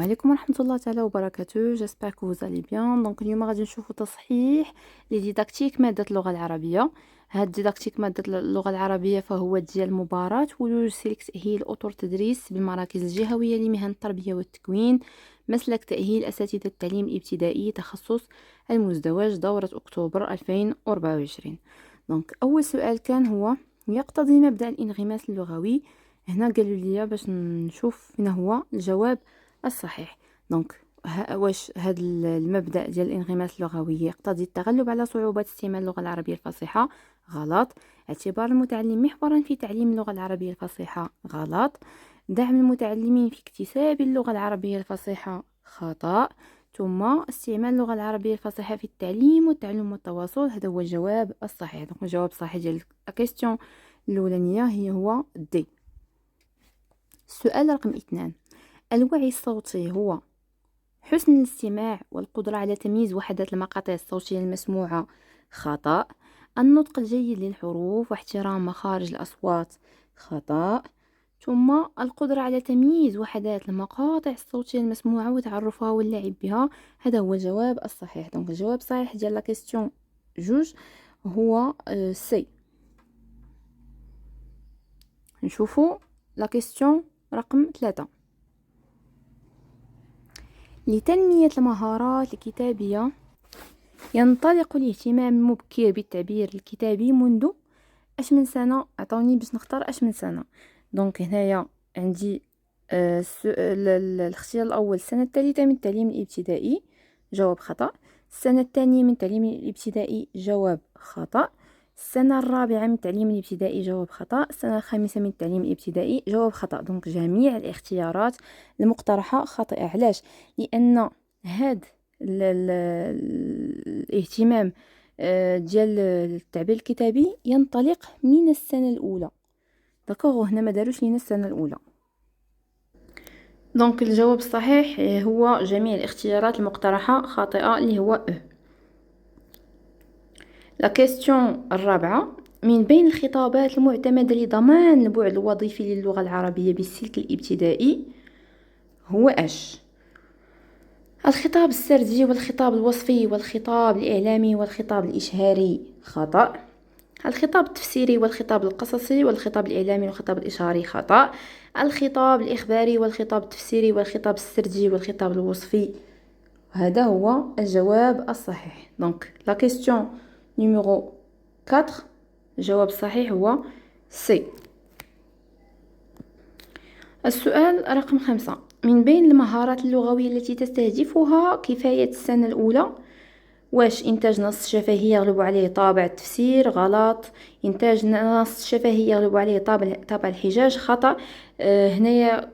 السلام عليكم ورحمة الله تعالى وبركاته. جيسبر كو vous allez bien. دونك اليوم غادي نشوفوا تصحيح لديداكتيك مادة اللغة العربية. هاد ديداكتيك مادة اللغة العربية فهو ديال مباراة ولوجيسيل تأهيل أطر تدريس بالمراكز الجهوية لمهن التربية والتكوين، مسلك تأهيل أساتذة التعليم الابتدائي، تخصص المزدوج، دورة أكتوبر 2024. دونك أول سؤال كان هو يقتضي مبدأ الانغماس اللغوي. هنا قالوا لي باش نشوف فين هو الجواب الصحيح. دونك واش هذا المبدأ ديال الانغماس اللغوي يقتضي التغلب على صعوبات استعمال اللغة العربية الفصيحة؟ غلط. اعتبار المتعلم محورا في تعليم اللغة العربية الفصيحة؟ غلط. دعم المتعلمين في اكتساب اللغة العربية الفصيحة؟ خطأ. ثم استعمال اللغة العربية الفصيحة في التعليم والتعلم والتواصل؟ هذا هو الجواب الصحيح. دونك الجواب الصحيح ديال الكيستيون الاولانيه هو دي. السؤال رقم 2، الوعي الصوتي هو حسن الاستماع والقدرة على تمييز وحدات المقاطع الصوتية المسموعة؟ خطأ. النطق الجيد للحروف واحترام مخارج الأصوات؟ خطأ. ثم القدرة على تمييز وحدات المقاطع الصوتية المسموعة وتعرفها واللعب بها؟ هذا هو الجواب الصحيح. دونك الجواب الصحيح ديال لا كيستيون جوج هو سي. نشوفوا لا كيستيون رقم 3، لتنمية المهارات الكتابية ينطلق الاهتمام المبكر بالتعبير الكتابي منذ اش من سنة؟ عطوني باش نختار اش من سنة. دونك هنايا عندي الاختيار الاول السنة الثالثة من التعليم الابتدائي، جواب خطأ. السنة الثانية من التعليم الابتدائي، جواب خطأ. السنة الرابعة من التعليم الابتدائي، جواب خطأ. السنة الخامسة من التعليم الابتدائي، جواب خطأ. دونك جميع الاختيارات المقترحة خاطئة. علاش؟ لأن هاد الاهتمام ديال التعبير الكتابي ينطلق من السنة الأولى. داكوغ، هنا ما داروش لينا السنة الأولى. دونك الجواب الصحيح هو جميع الاختيارات المقترحة خاطئة، اللي هو أ. لا كيستيون الرابعة، من بين الخطابات المعتمدة لضمان البعد الوظيفي للغة العربية بالسلك الابتدائي هو اش؟ الخطاب السردي والخطاب الوصفي والخطاب الإعلامي والخطاب الإشهاري؟ خطأ. الخطاب التفسيري والخطاب القصصي والخطاب الإعلامي والخطاب الإشهاري؟ خطأ. الخطاب الإخباري والخطاب التفسيري والخطاب السردي والخطاب الوصفي؟ هذا هو الجواب الصحيح. دونك لا كيستيون نيميرو 4، الجواب الصحيح هو سي. السؤال رقم 5، من بين المهارات اللغوية التي تستهدفها كفاية السنة الأولى، واش إنتاج نص شفهي يغلب عليه طابع التفسير؟ غلط. إنتاج نص شفهي يغلب عليه طابع الحجاج؟ خطأ. هنايا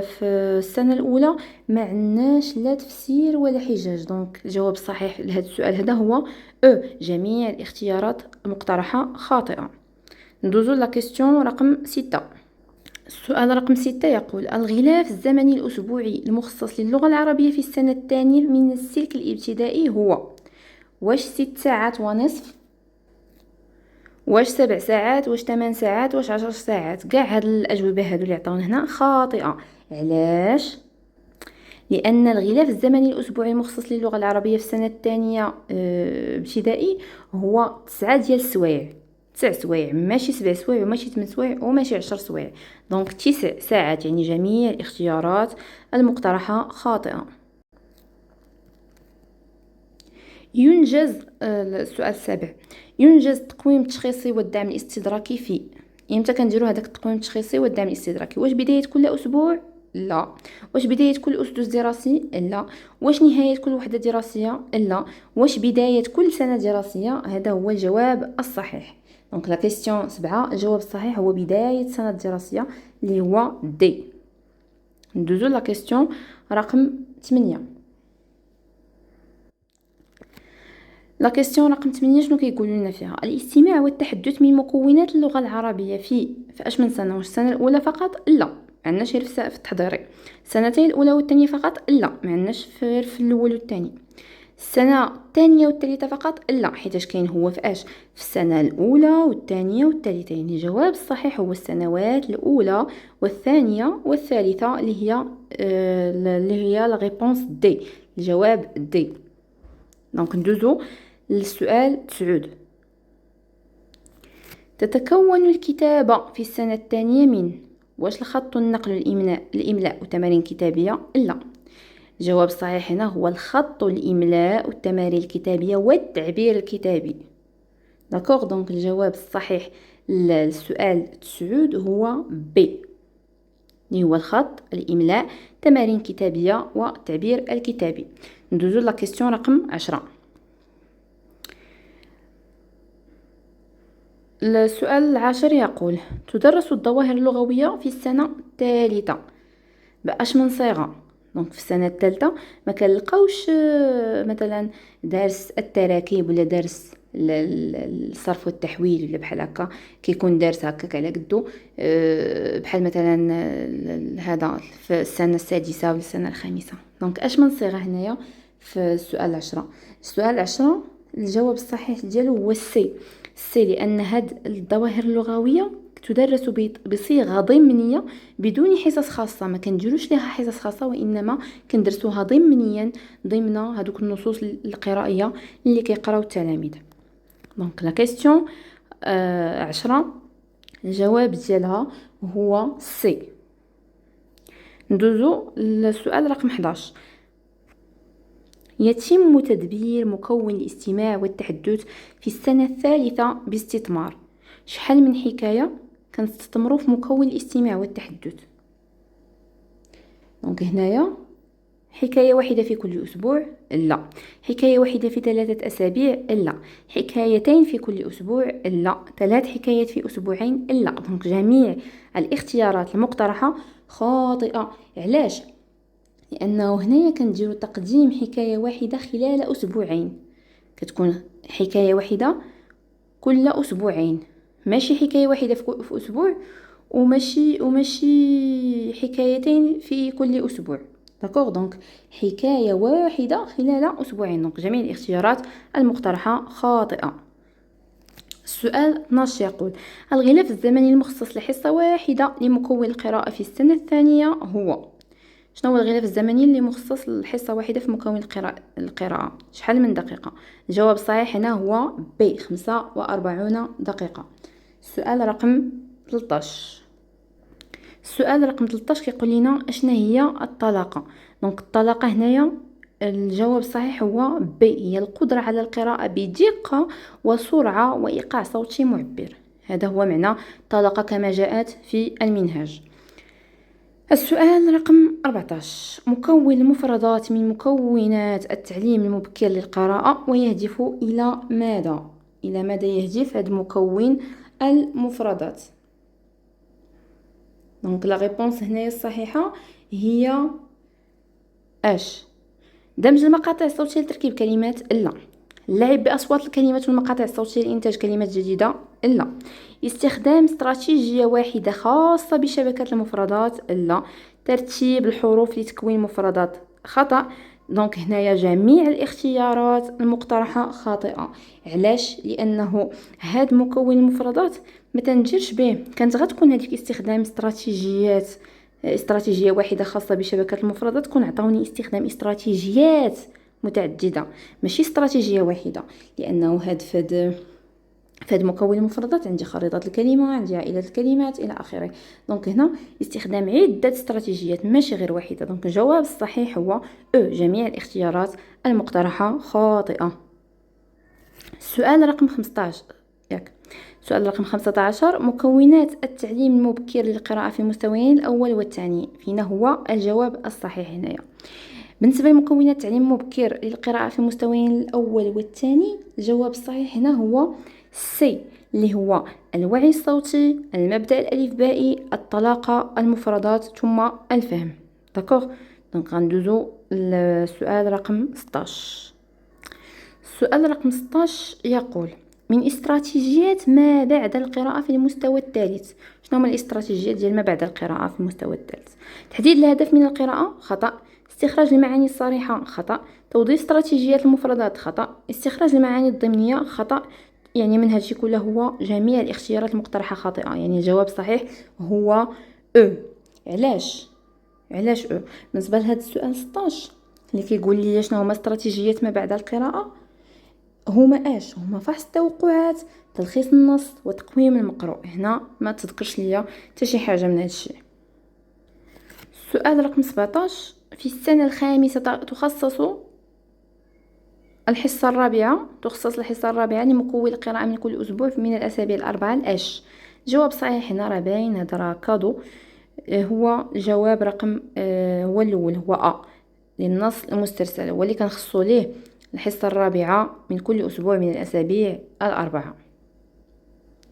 في السنة الأولى ما عندناش لا تفسير ولا حجاج. دونك الجواب الصحيح لهذا السؤال هذا هو أو. جميع الاختيارات المقترحة خاطئة. ندوزو لا كيستيون رقم 6. السؤال رقم 6 يقول: الغلاف الزمني الأسبوعي المخصص للغة العربية في السنة الثانية من السلك الابتدائي هو واش 6 ساعات ونصف، واش 7 ساعات، واش 8 ساعات، واش 10 ساعات؟ كاع هاد الأجوبة هادو اللي عطاونا هنا خاطئة. علاش؟ لأن الغلاف الزمني الأسبوعي المخصص للغة العربية في السنة الثانية ابتدائي هو 9 ديال السوايع. 9 سوايع، ماشي 7 سوايع وماشي 8 سوايع وماشي 10 سوايع. دونك 9 ساعات، يعني جميع الاختيارات المقترحة خاطئة. ينجز السؤال 7، ينجز التقويم التشخيصي والدعم الاستدراكي في؟ امتى كنديروا هذاك التقويم التشخيصي والدعم الاستدراكي؟ واش بداية كل أسبوع؟ لا. واش بداية كل أسس دراسي؟ لا. واش نهاية كل وحدة دراسية؟ لا. واش بداية كل سنة دراسية؟ هذا هو الجواب الصحيح. دونك لا كيستيون 7 الجواب الصحيح هو بداية سنة دراسية، اللي هو دي. ندوزو لا كيستيون رقم 8. لا كيستيون رقم 8 شنو كيقولوا لنا فيها؟ الاستماع والتحدث من مكونات اللغة العربية في اش من سنة؟ واش السنة الأولى فقط؟ لا، ما عندناش غير في التحضيري. السنتين الأولى والثانية فقط؟ لا، ما عندناش غير في الأول والثاني. السنة الثانية والثالثة فقط؟ لا، حيتاش كاين هو في اش، في السنة الأولى والثانية والثالثة. يعني الجواب الصحيح هو السنوات الأولى والثانية والثالثة، اللي هي لا ريبونس دي، الجواب دي. دونك ندوزو للسؤال 9. تتكون الكتابة في السنة الثانية من واش الخط والنقل الإملاء وتمارين كتابية؟ لا، الجواب الصحيح هنا هو الخط والإملاء والتمارين الكتابية والتعبير الكتابي. داكوغ، دونك الجواب الصحيح للسؤال 9 هو بي، اللي هو الخط، الإملاء، تمارين كتابية والتعبير الكتابي. ندوزو لا كيسيون رقم 10. السؤال 10 يقول: تدرس الظواهر اللغوية في السنة الثالثة بأش من صيغة؟ دونك في السنة الثالثة ما كنلقاوش مثلا درس التراكيب ولا درس الصرف والتحويل ولا بحال هكا، كيكون درس هكاك على قدو، بحال مثلا هذا في السنة السادسة ولا السنة الخامسة. دونك اش من صيغة هنايا في السؤال 10؟ السؤال 10 الجواب الصحيح ديالو هو السي، لأن هاد الظواهر اللغوية تدرس بصيغة ضمنية بدون حصص خاصة، ما كنديروش لها حصص خاصة، وإنما كندرسوها ضمنيا ضمن هذوك النصوص القرائية اللي كيقراو التلاميذ. دونك لا كيسيون 10 الجواب ديالها هو سي. ندوزو للسؤال رقم 11. يتم تدبير مكون الاستماع والتحدث في السنة الثالثة باستثمار شحال من حكاية كنستثمروا في مكون الاستماع والتحدث؟ دونك هنايا حكاية واحدة في كل أسبوع؟ لا. حكاية واحدة في 3 أسابيع؟ لا. حكايتين في كل أسبوع؟ لا. 3 حكايات في أسبوعين؟ لا. دونك جميع الاختيارات المقترحة خاطئة. علاش؟ لأنه هنايا كنديرو تقديم حكاية واحدة خلال أسبوعين، كتكون حكاية واحدة كل أسبوعين، ماشي حكاية واحدة في أسبوع، وماشي حكايتين في كل أسبوع. داكوغ، دونك حكاية واحدة خلال أسبوعين. دونك جميع الاختيارات المقترحة خاطئة. السؤال 12 يقول: الغلاف الزمني المخصص لحصة واحدة لمكون القراءة في السنة الثانية هو؟ شنو هو الغلاف الزمني اللي مخصص لحصة واحدة في مكون القراءة؟ شحال من دقيقة؟ الجواب الصحيح هنا هو بي، 45 دقيقة. السؤال رقم 13. السؤال رقم 13 كيقول لنا اشنا هي الطلاقة؟ دونك الطلاقة هنايا الجواب الصحيح هو بي، هي القدرة على القراءة بدقة وسرعة وإيقاع صوتي معبر. هذا هو معنى الطلاقة كما جاءت في المنهاج. السؤال رقم 14. مكون المفردات من مكونات التعليم المبكر للقراءة ويهدف إلى ماذا؟ إلى ماذا يهدف هذا مكون المفردات؟ دونك لا ريبونس هنا الصحيحة هي اش؟ دمج المقاطع الصوتية لتركيب كلمات؟ لا. اللعب بأصوات الكلمات والمقاطع الصوتية لإنتاج كلمات جديدة؟ لا. استخدام استراتيجية واحدة خاصة بشبكة المفردات؟ لا. ترتيب الحروف لتكوين مفردات؟ خطأ. دونك هنايا جميع الاختيارات المقترحة خاطئة. علاش؟ لأنه هاد مكون المفردات ما تنجرش به، كانت غتكون هذيك استخدام استراتيجية واحدة خاصة بشبكة المفردات، كون عطاوني استخدام استراتيجيات متعددة ماشي استراتيجية واحدة، لأنه فهاد مكون المفردات عندي خريطة الكلمة، عندي عائلة الكلمات إلى آخره. دونك هنا استخدام عدة استراتيجيات ماشي غير واحدة. دونك الجواب الصحيح هو جميع الاختيارات المقترحة خاطئة. السؤال رقم 15 سؤال رقم 15. مكونات التعليم المبكر للقراءة في المستويين الأول والثاني، فينا هو الجواب الصحيح هنايا؟ بالنسبة لمكونات التعليم المبكر للقراءة في المستويين الأول والثاني، الجواب الصحيح هنا هو سي، اللي هو الوعي الصوتي، المبدأ الألفبائي، الطلاقة، المفردات، ثم الفهم. داكوغ، دونك غندوزو للسؤال رقم 16. السؤال رقم 16 يقول: من استراتيجيات ما بعد القراءة في المستوى الثالث. شنو هما الاستراتيجيات ديال ما بعد القراءة في المستوى الثالث؟ تحديد الهدف من القراءة، خطأ. استخراج المعاني الصريحة، خطأ. توظيف استراتيجيات المفردات، خطأ. استخراج المعاني الضمنية، خطأ. يعني من هادشي كله هو جميع الاختيارات المقترحة خاطئة، يعني الجواب الصحيح هو او. علاش او؟ بالنسبة لهذا السؤال 16 اللي كيقول لي شنو هما استراتيجيات ما بعد القراءة، هما فحص التوقعات، تلخيص النص، وتقويم المقروء. هنا ما تذكرش ليا حتى شي حاجه من هادشي. السؤال رقم 17، في السنه الخامسه تخصص الحصه الرابعه لمكون القراءه من كل اسبوع من الاسابيع الاربعه الاش. جواب صحيح هنا راه باين، هذا راه كادو. هو جواب رقم هو الاول، هو للنص المسترسل، هو اللي كنخصو ليه الحصة الرابعة من كل أسبوع من الأسابيع الأربعة.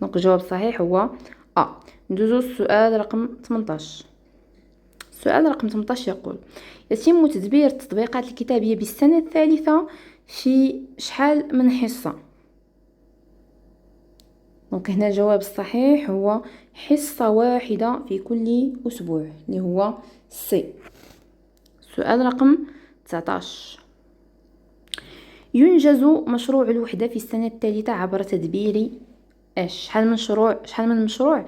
دونك الجواب الصحيح هو ندوزو السؤال رقم 18. السؤال رقم 18 يقول: يتم تدبير التطبيقات الكتابية بالسنة الثالثة في شحال من حصة؟ دونك هنا الجواب الصحيح هو حصة واحدة في كل أسبوع، اللي هو سي. السؤال رقم 19، ينجز مشروع الوحدة في السنة الثالثة عبر تدبير شحال من مشروع؟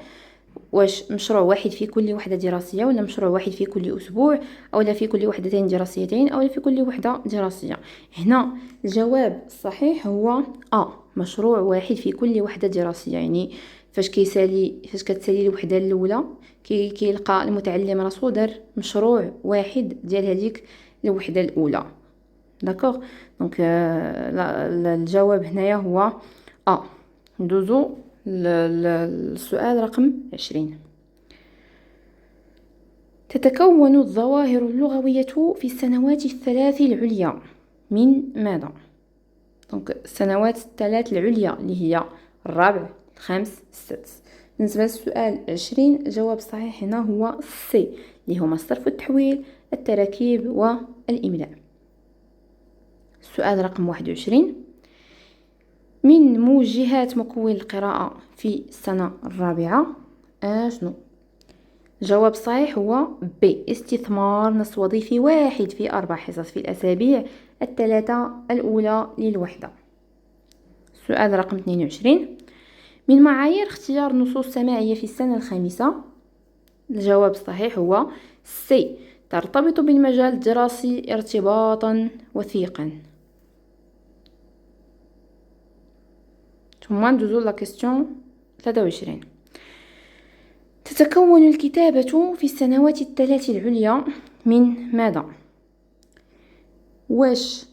واش مشروع واحد في كل وحدة دراسية، ولا مشروع واحد في كل أسبوع، أو في كل وحدتين دراسيتين، أو في كل وحدة دراسية؟ هنا الجواب الصحيح هو مشروع واحد في كل وحدة دراسية. يعني فاش كتسالي الوحدة الأولى كيلقى المتعلم راسو دار مشروع واحد ديال هذيك الوحدة الأولى. داكوغ. دونك الجواب هنايا هو ندوزو للسؤال رقم 20. تتكون الظواهر اللغوية في السنوات الثلاث العليا من ماذا؟ دونك السنوات الثلاث العليا اللي هي الرابع، الخامس، السادس. بالنسبة للسؤال 20 الجواب الصحيح هنا هو سي، اللي هما الصرف والتحويل، التراكيب والإملاء. السؤال رقم 21، من موجهات مكون القراءة في السنة الرابعة شنو؟ الجواب الصحيح هو بي، استثمار نص وظيفي واحد في 4 حصص في الأسابيع الثلاثة الأولى للوحدة. السؤال رقم 22، من معايير اختيار نصوص سماعية في السنة الخامسة؟ الجواب الصحيح هو سي، ترتبط بالمجال الدراسي ارتباطا وثيقا. ثم ندوزو لا كيستيون 23، تتكون الكتابة في السنوات الثلاث العليا من ماذا؟ واش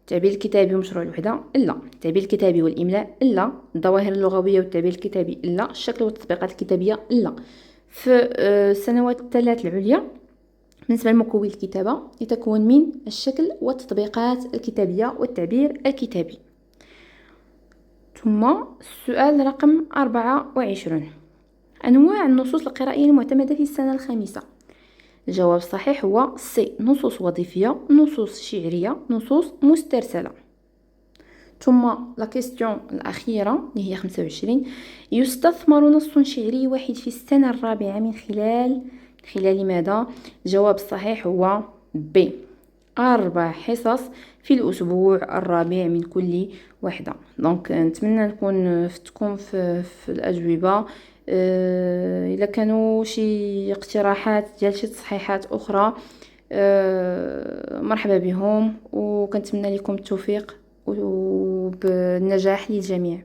التعبير الكتابي ومشروع الوحدة؟ لا. التعبير الكتابي والإملاء؟ لا. الظواهر اللغوية والتعبير الكتابي؟ لا. الشكل والتطبيقات الكتابية؟ لا. في السنوات الثلاث العليا بالنسبة لمكون الكتابة يتكون من الشكل والتطبيقات الكتابية والتعبير الكتابي. ثم السؤال رقم 24، أنواع النصوص القرائية المعتمدة في السنة الخامسة. الجواب الصحيح هو سي، نصوص وظيفية، نصوص شعرية، نصوص مسترسلة. ثم لا كيستيون الأخيرة اللي هي 25، يستثمر نص شعري واحد في السنة الرابعة من خلال ماذا؟ الجواب الصحيح هو بي، 4 حصص في الأسبوع الرابع من كل وحدة. دونك نتمنى نكون فتكم في الأجوبة. إلا كانوا شي اقتراحات ديال شي تصحيحات أخرى مرحبا بهم، وكنتمنى لكم التوفيق وبالنجاح للجميع.